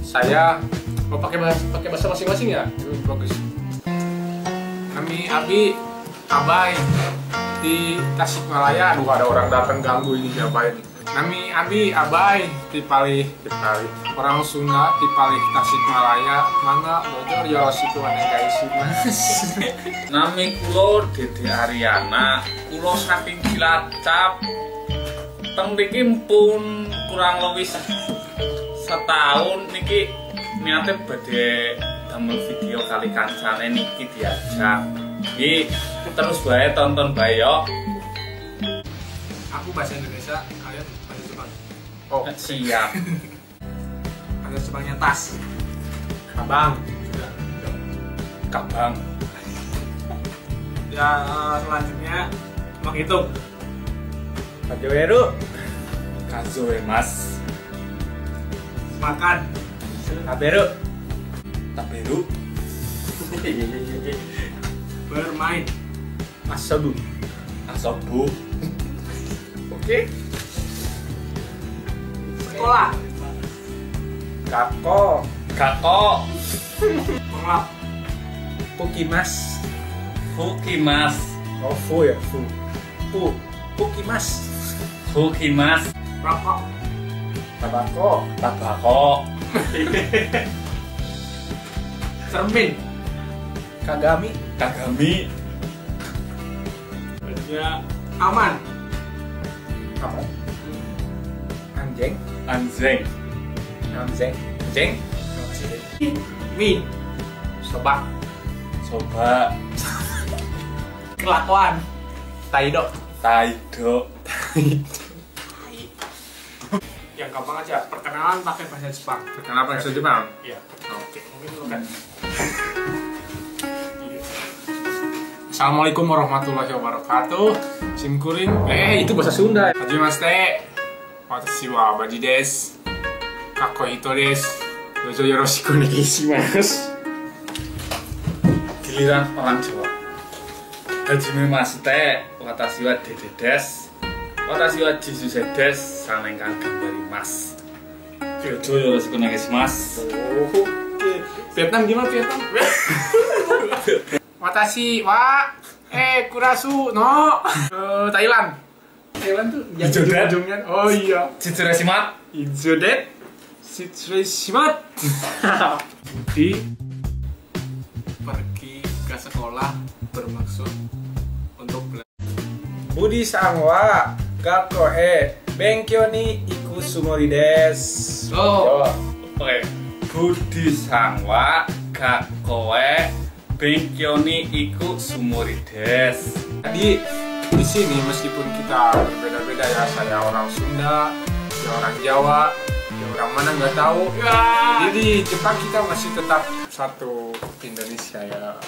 Saya mau pakai bahasa masing-masing ya. Bagus. Kami Abi Abai di Tasikmalaya. Aduh, ada orang datang ganggu ini siapa ini. Nami Abi Abai di Palih orang Sunda di Palih Tasikmalaya. Mangga bocor ya situ aneh guys mas. Nami kulo Dede Ariana, kulo saking Cilacap. Teng niki pun kurang lebih setahun niki niate badhe damel video kali kancane niki diajak. Iki terus bae tonton bae yo. Aku bahasa Indonesia, kalian bahasa Jepang. Oh, siap. Bahasa Jepangnya tas. Kabang. Kabang. Ya selanjutnya menghitung. Kajoeru. Kazoe mas. Makan. Taberu. Taberu. Bermain. Asobu. Asobu. Oke. Sekolah. Kako. Kako. Mengelap. Pukimas. Pukimas. Oh, fu ya, fu. Pukimas. Pukimas. Rokok. Tabako. Tabako. Cermin. Kagami. Kagami. Ya, aman. Apa? Anjing. Anjing. Anjing. Anjing. Mie. Soba. Soba. Kelakuan. Taido. Taido. Yang gampang aja, perkenalan pakai bahasa Jepang. Perkenalan bahasa Jepang? Iya. Oke, mungkin dulu kan. Assalamualaikum warahmatullahi wabarakatuh. Shinkurin. Itu bahasa Sunda. Hajimashite. Watashi wa Baji desu. Kakko Hito desu. Dojo yoroshiku onegai shimasu. Giliran orang Jawa. Hajimashite. Watashi wa Dede desu. Watashi wa Jisuse desu. Sanengan gambari mas. Dojo yoroshiku onegai shimasu. Oke. Vietnam gimana Vietnam? Watashi wa kurasu no Thailand. Thailand tuh yang ujungnya. Oh iya. Chitsureshimat. Izodet. Chitsureshimat. Di pergi ke sekolah bermaksud untuk belajar. Budi-san wa gakko benkyou ni iku tsumori desu. Oh. Oke. Budi-san wa gakko benkyou ni iku tsumori desu. Jadi di sini meskipun kita berbeda-beda ya, saya orang Sunda, dia orang Jawa, dia orang mana nggak tahu. Jadi di Jepang kita masih tetap satu Indonesia ya.